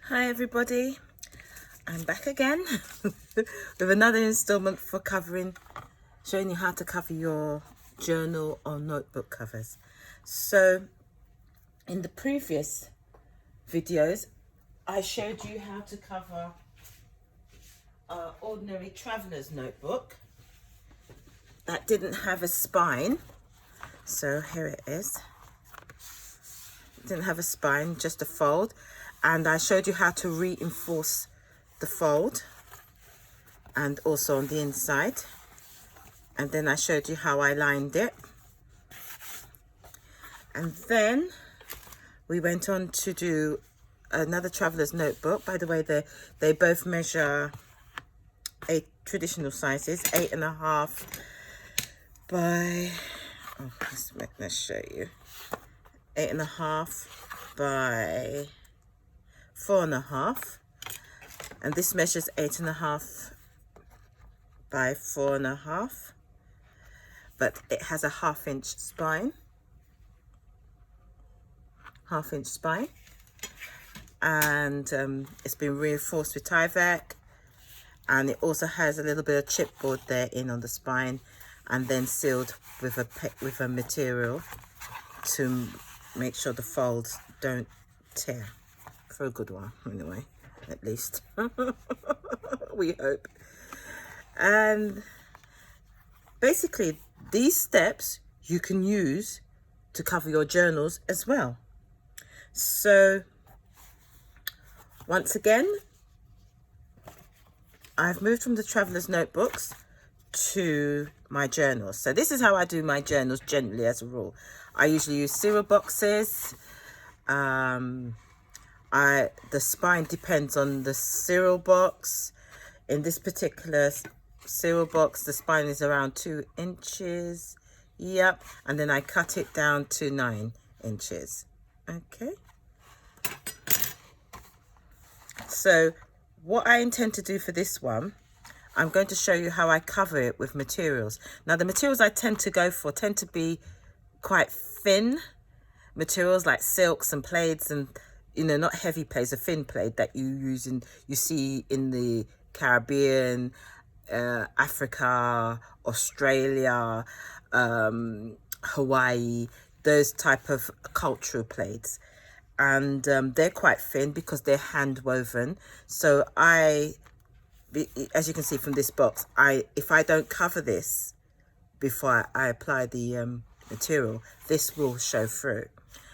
Hi everybody, I'm back again with another installment for showing you how to cover your journal or notebook covers. So in the previous videos I showed you how to cover an ordinary traveler's notebook that didn't have a spine. So here it is. It didn't have a spine, just a fold. And I showed you how to reinforce the fold and also on the inside. And then I showed you how I lined it. And then we went on to do another traveler's notebook. By the way, they both measure traditional sizes, 8.5 by, let's show you, 8.5 by 4.5, and this measures 8.5 by 4.5, but it has a half-inch spine, and it's been reinforced with Tyvek, and it also has a little bit of chipboard there on the spine, and then sealed with a material to make sure the folds don't tear. For a good while anyway, at least. We hope. And basically these steps you can use to cover your journals as well. So once again, I've moved from the traveler's notebooks to my journals. So this is how I do my journals generally as a rule. I usually use cereal boxes. The spine depends on the cereal box. In this particular cereal box, the spine is around 2 inches. Yep. And then I cut it down to 9 inches. Okay. So what I intend to do for this one, I'm going to show you how I cover it with materials. Now the materials I tend to go for tend to be quite thin materials like silks and plaids, and not heavy plaids, a thin plaid that you see in the Caribbean, Africa, Australia, Hawaii, those type of cultural plaids. And they're quite thin because they're hand woven. So as you can see from this box, if I don't cover this before I apply the material, this will show through.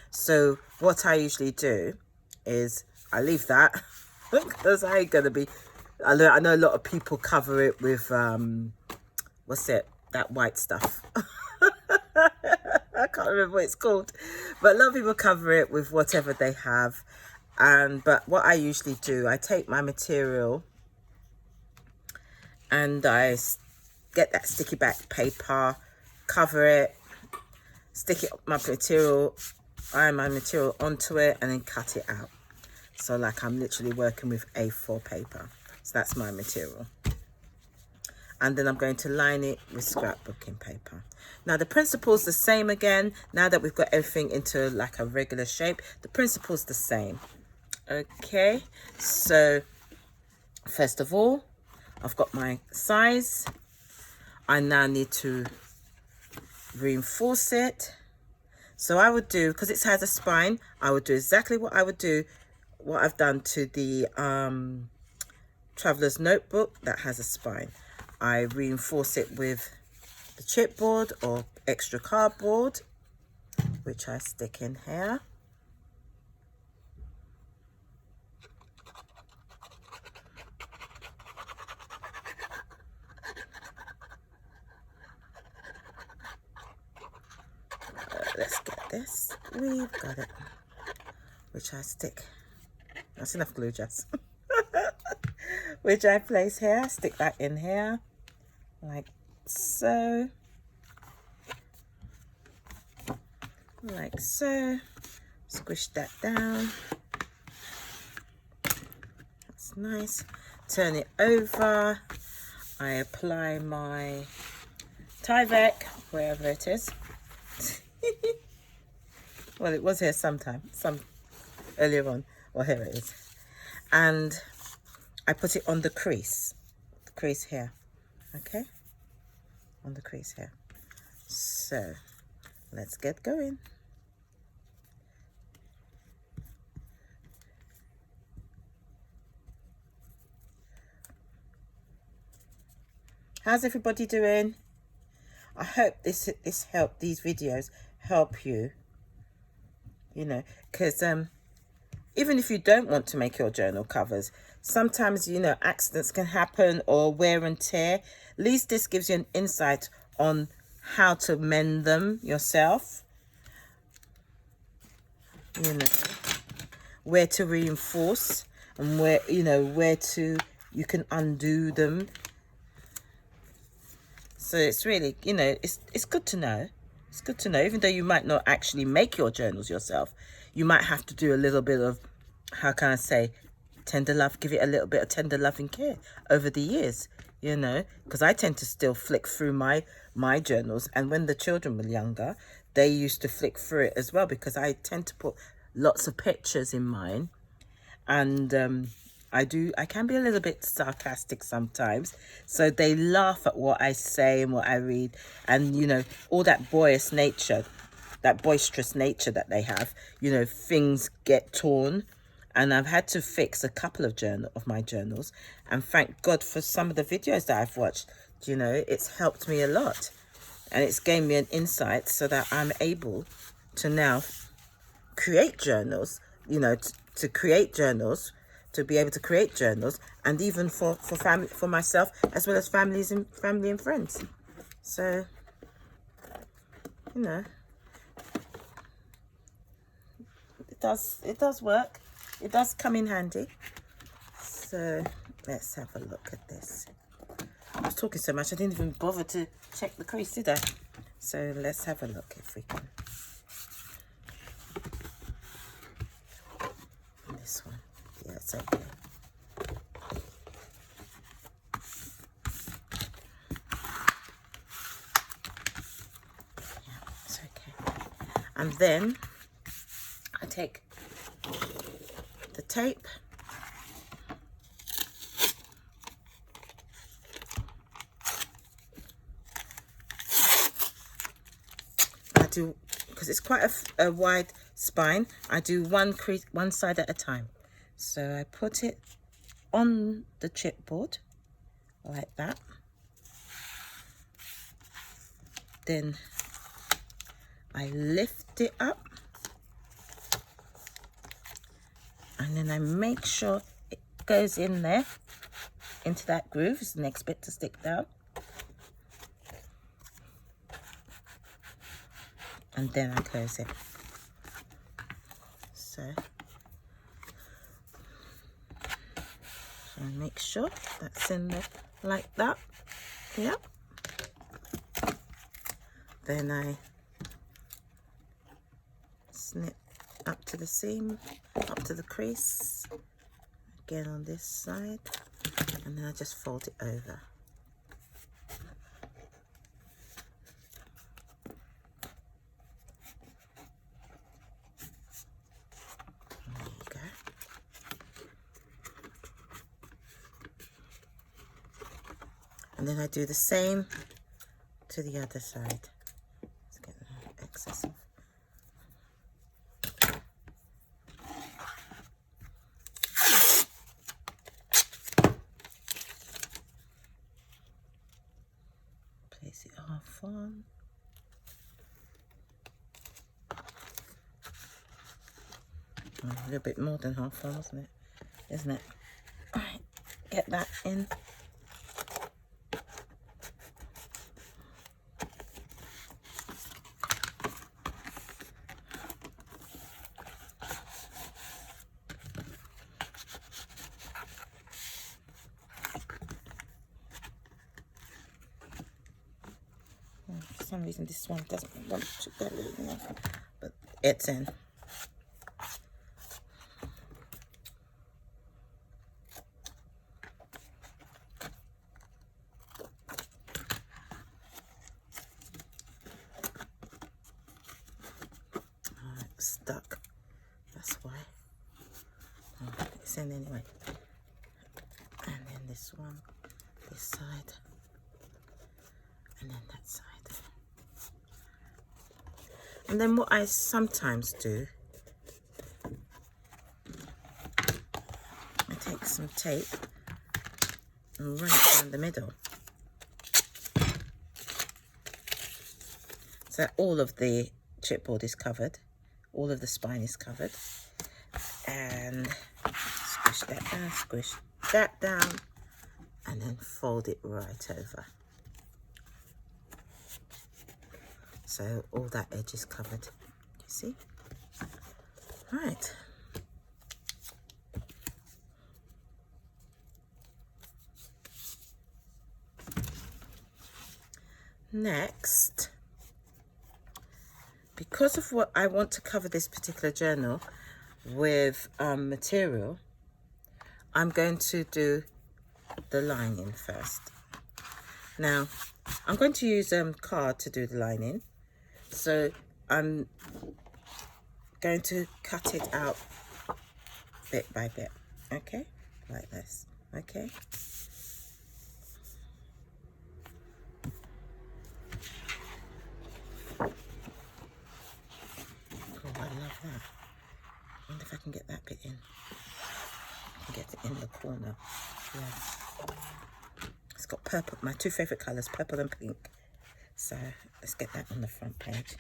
So what I usually do is I leave that because I ain't gonna be, I know a lot of people cover it with what's it, that white stuff. I can't remember what it's called, but a lot of people cover it with whatever they have. But what I usually do, I take my material and I get that sticky back paper, cover it, stick it iron my material onto it, and then cut it out. So like I'm literally working with A4 paper. So that's my material. And then I'm going to line it with scrapbooking paper. Now the principle's the same again. Now that we've got everything into like a regular shape, the principle's the same. Okay, so first of all, I've got my size. I now need to reinforce it. So I would do, because it has a spine, I would do exactly what I've done to the traveler's notebook that has a spine. I reinforce it with the chipboard or extra cardboard, which I stick in here. Let's get this. We've got it. Which I stick. That's enough glue, Jess. Which I place here. Stick that in here. Like so. Like so. Squish that down. That's nice. Turn it over. I apply my Tyvek, wherever it is. Well, it was here earlier on. Well, here it is. and I put it on the crease here, okay, on the crease here. So let's get going. How's everybody doing? I hope these videos help you, you know, because even if you don't want to make your journal covers, sometimes, you know, accidents can happen or wear and tear. At least this gives you an insight on how to mend them yourself, you know, where to reinforce and where, you know, you can undo them. So it's really, you know, it's good to know. It's good to know, even though you might not actually make your journals yourself, you might have to do a little bit of, how can I say, tender love, give it a little bit of tender loving care over the years, you know, because I tend to still flick through my journals. And when the children were younger, they used to flick through it as well, because I tend to put lots of pictures in mine. And I can be a little bit sarcastic sometimes, so they laugh at what I say and what I read, and you know, all that boisterous nature that they have, you know, things get torn, and I've had to fix a couple of my journals, and thank God for some of the videos that I've watched. You know, it's helped me a lot, and it's given me an insight so that I'm able to now create journals, you know, to create journals, to be able to create journals, and even for family, for myself, as well as family and friends. So, you know, it does work. It does come in handy. So let's have a look at this. I was talking so much I didn't even bother to check the crease, did I? So let's have a look if we can. This one, yeah, it's okay. Yeah, it's okay. And then I take the tape, I do, because it's quite a wide spine, I do one side at a time. So I put it on the chipboard like that. Then I lift it up, and then I make sure it goes in there, into that groove. It's the next bit to stick down. And then I close it. So I make sure that's in there like that. Yep. Then I snip up to the seam, up to the crease, again on this side, and then I just fold it over. There you go. And then I do the same to the other side. Let's get the excess off. Place it half on. Oh, a little bit more than half on, isn't it? All right, get that in. For some reason this one doesn't want to go in, but it's in. Stuck, that's why. Oh, it's this end anyway. And then this one, this side, and then that side. And then what I sometimes do, I take some tape and run it down the middle, so that all of the chipboard is covered, all of the spine is covered. And squish that down, and then fold it right over. So all that edge is covered, you see? Right. Next, because of what I want to cover this particular journal with material, I'm going to do the lining first. Now, I'm going to use card to do the lining, so I'm going to cut it out bit by bit, okay, like this, okay. Oh, I love that. I wonder if I can get that bit in. I can get it in the corner. Yeah. It's got purple, my two favourite colours, purple and pink. So let's get that on the front page.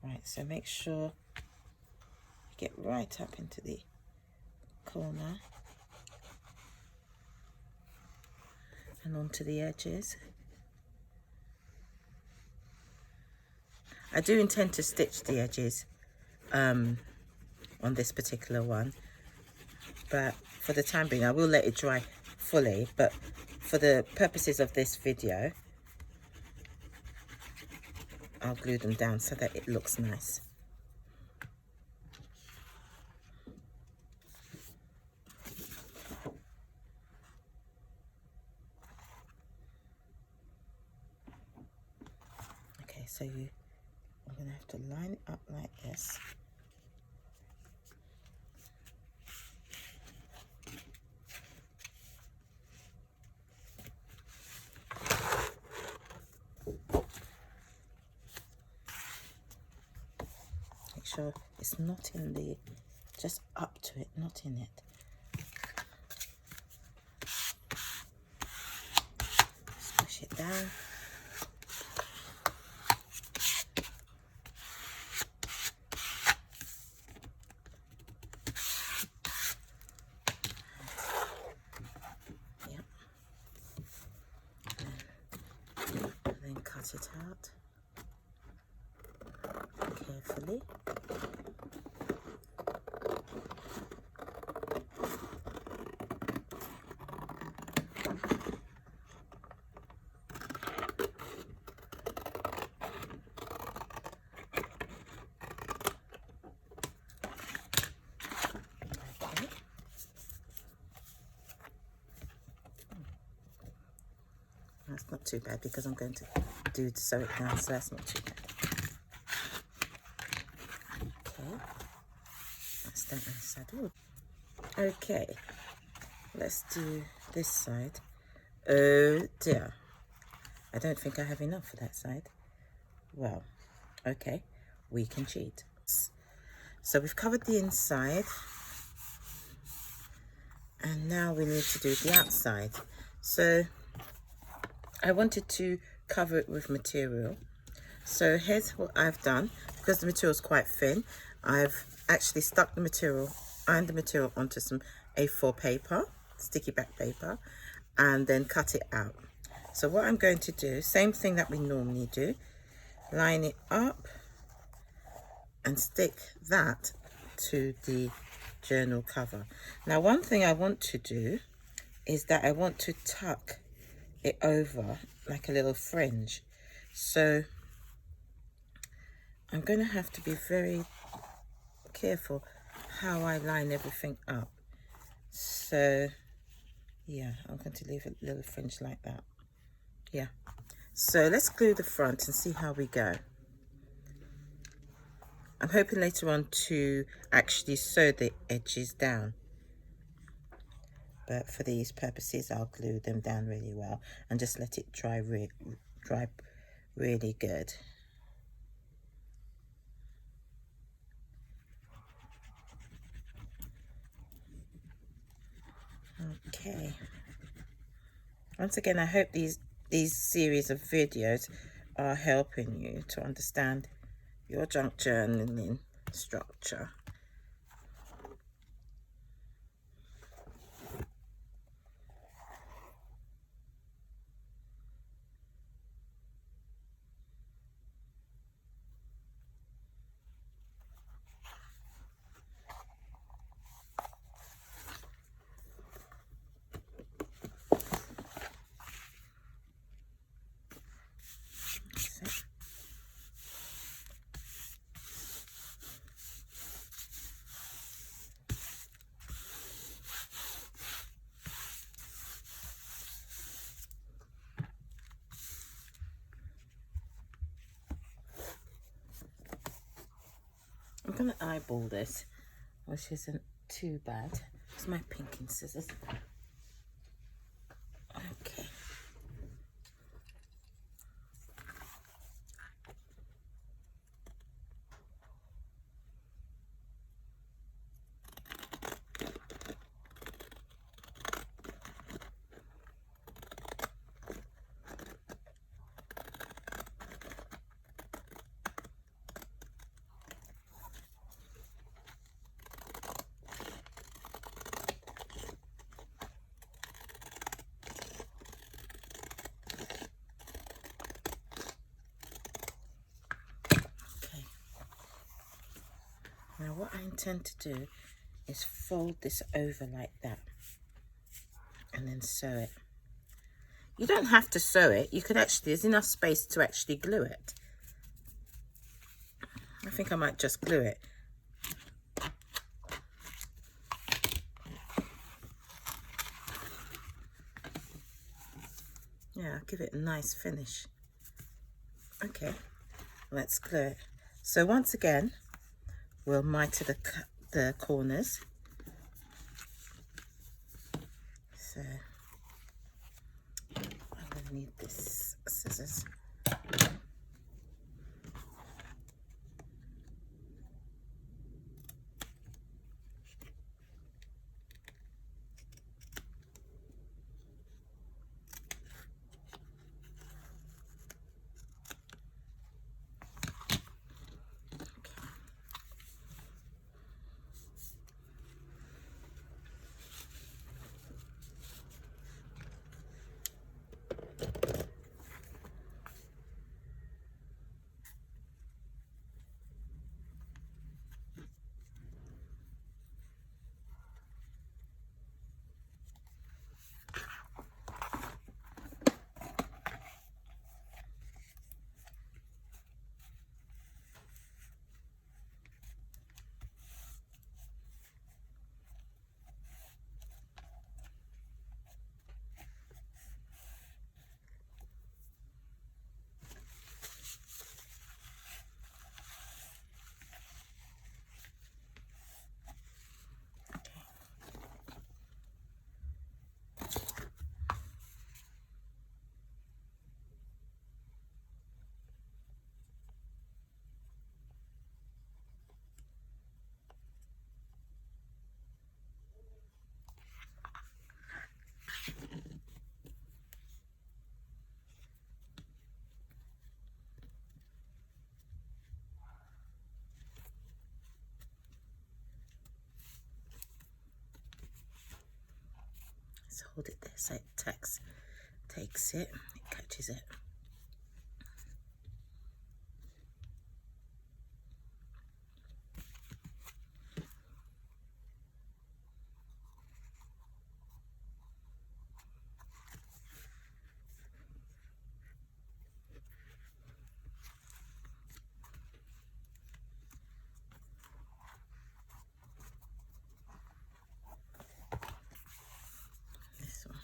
Right, so make sure you get right up into the corner and onto the edges. I do intend to stitch the edges on this particular one, but for the time being I will let it dry fully, but for the purposes of this video I'll glue them down so that it looks nice. Okay, so I'm going to have to line it up like this. Make sure it's not in the, just up to it, not in it. Push it down. Yep. And then cut it out carefully. That's not too bad because I'm going to sew it down, so that's not too bad. Okay, that's that side. Ooh. Okay, let's do this side. Oh dear, I don't think I have enough for that side. Well, okay, we can cheat. So we've covered the inside, and now we need to do the outside. So I wanted to cover it with material. So here's what I've done. Because the material is quite thin, I've actually stuck the material, ironed the material onto some A4 paper, sticky back paper, and then cut it out. So what I'm going to do, same thing that we normally do, line it up and stick that to the journal cover. Now, one thing I want to do is that I want to tuck it over like a little fringe. So I'm going to have to be very careful how I line everything up. So yeah, I'm going to leave a little fringe like that. Yeah, so let's glue the front and see how we go. I'm hoping later on to actually sew the edges down. But for these purposes, I'll glue them down really well and just let it dry really good. Okay. Once again, I hope these series of videos are helping you to understand your junk journaling structure. I'm going to eyeball this, which isn't too bad. It's my pinking scissors. Okay. Now what I intend to do is fold this over like that and then sew it. You don't have to sew it. You could actually, there's enough space to actually glue it. I think I might just glue it. Yeah, give it a nice finish. Okay, let's glue it. So once again, we'll miter the corners. So I'm going to need this scissors. Let's hold it there so it takes it, it catches it. This one.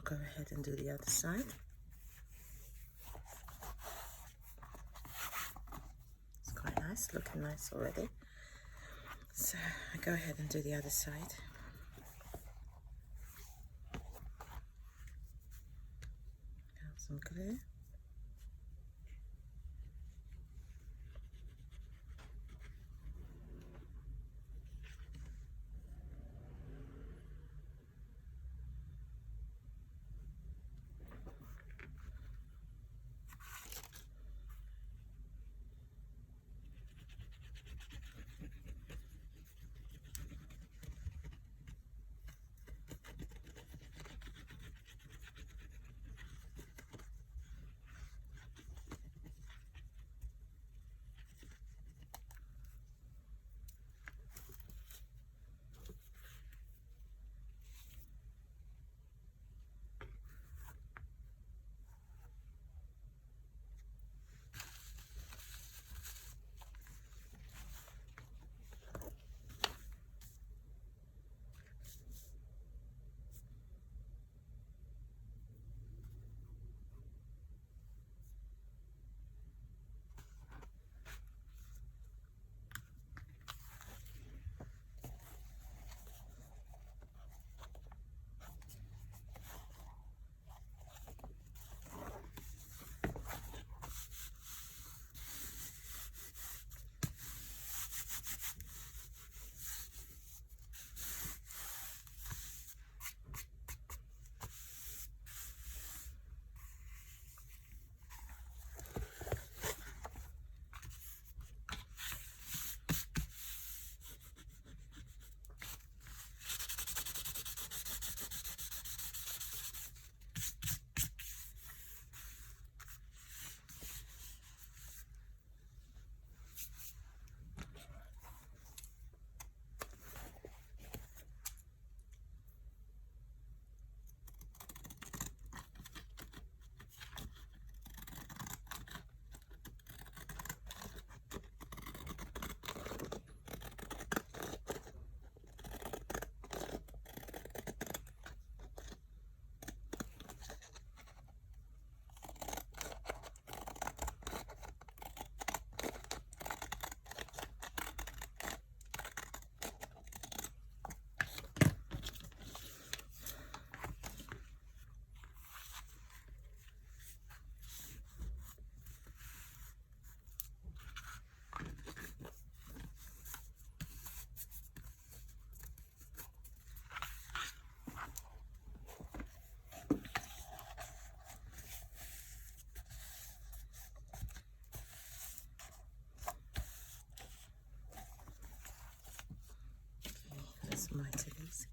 I'll go ahead and do the other side. It's quite nice, looking nice already. So I go ahead and do the other side. Got some glue. That's mighty easy.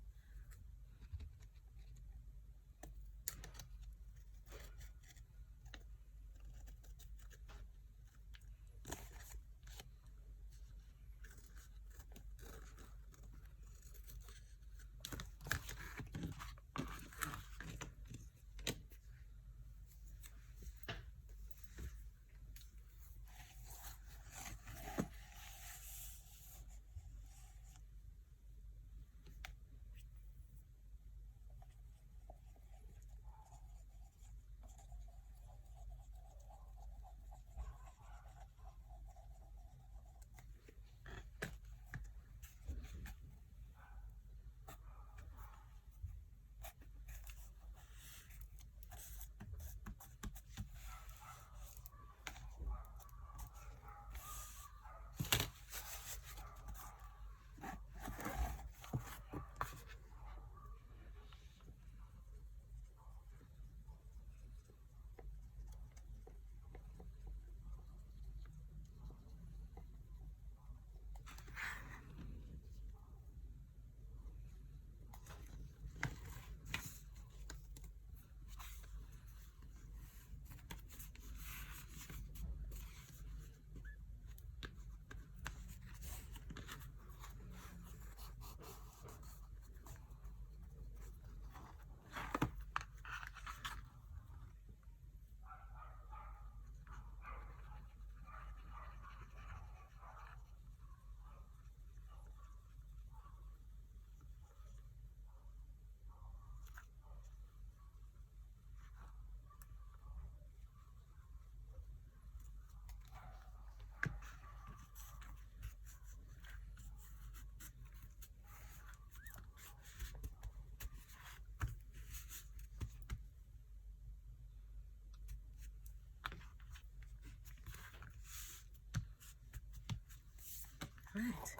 Right,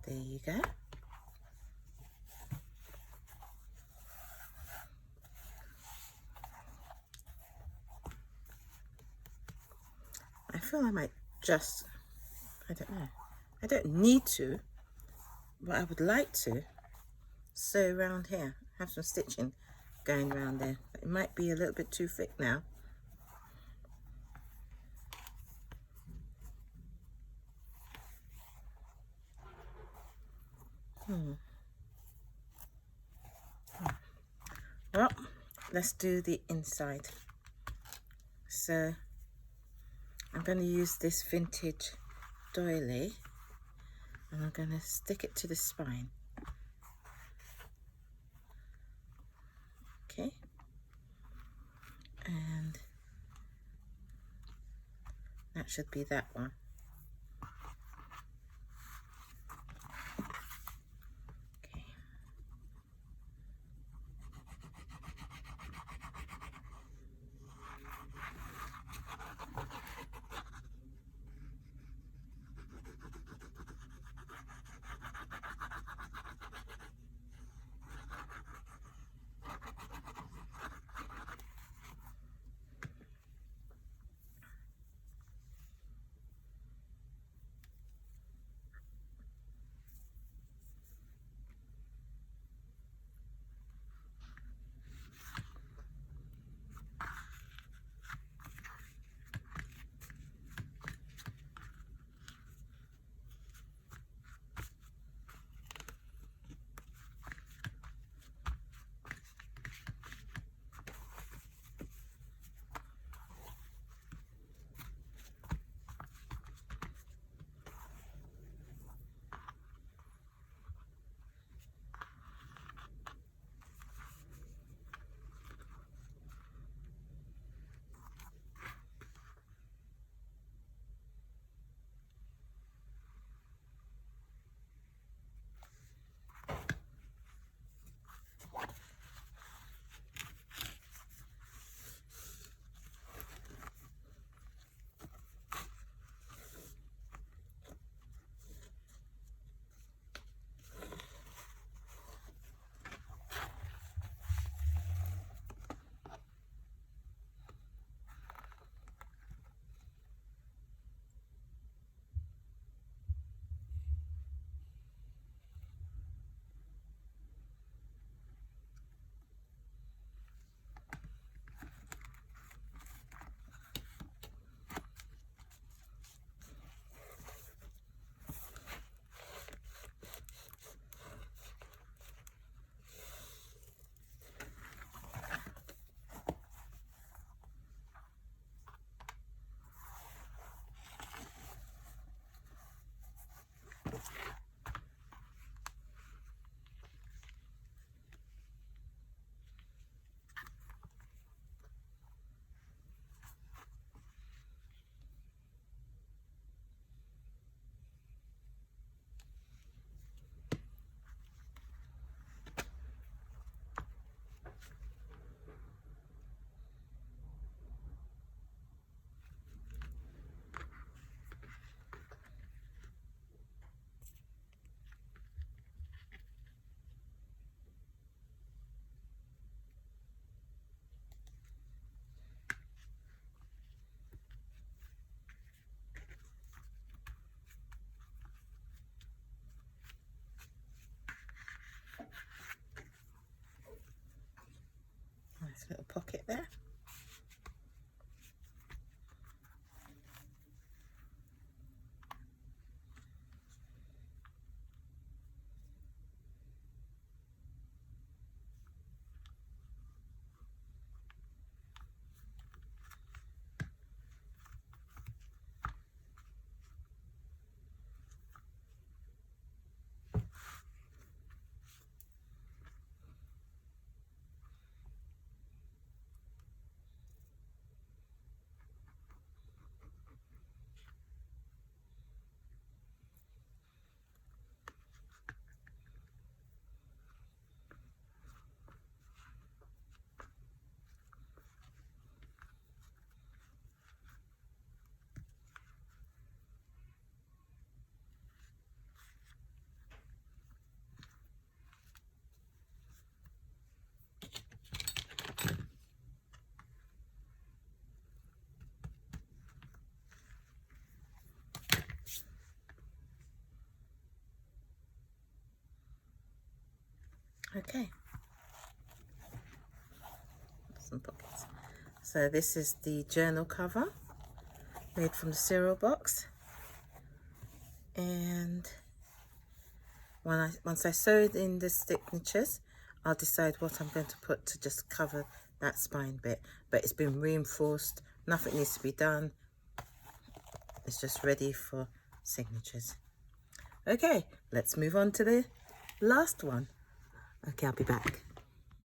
there you go. I feel I might just, I don't know, I don't need to, but I would like to sew around here, have some stitching going around there. It might be a little bit too thick now. Well, let's do the inside. So I'm going to use this vintage doily and I'm going to stick it to the spine. Okay, and that should be that one. Okay. Okay. Some pockets. So this is the journal cover made from the cereal box. And once I sew in the signatures, I'll decide what I'm going to put to just cover that spine bit. But it's been reinforced, nothing needs to be done. It's just ready for signatures. Okay, let's move on to the last one. Okay, I'll be back.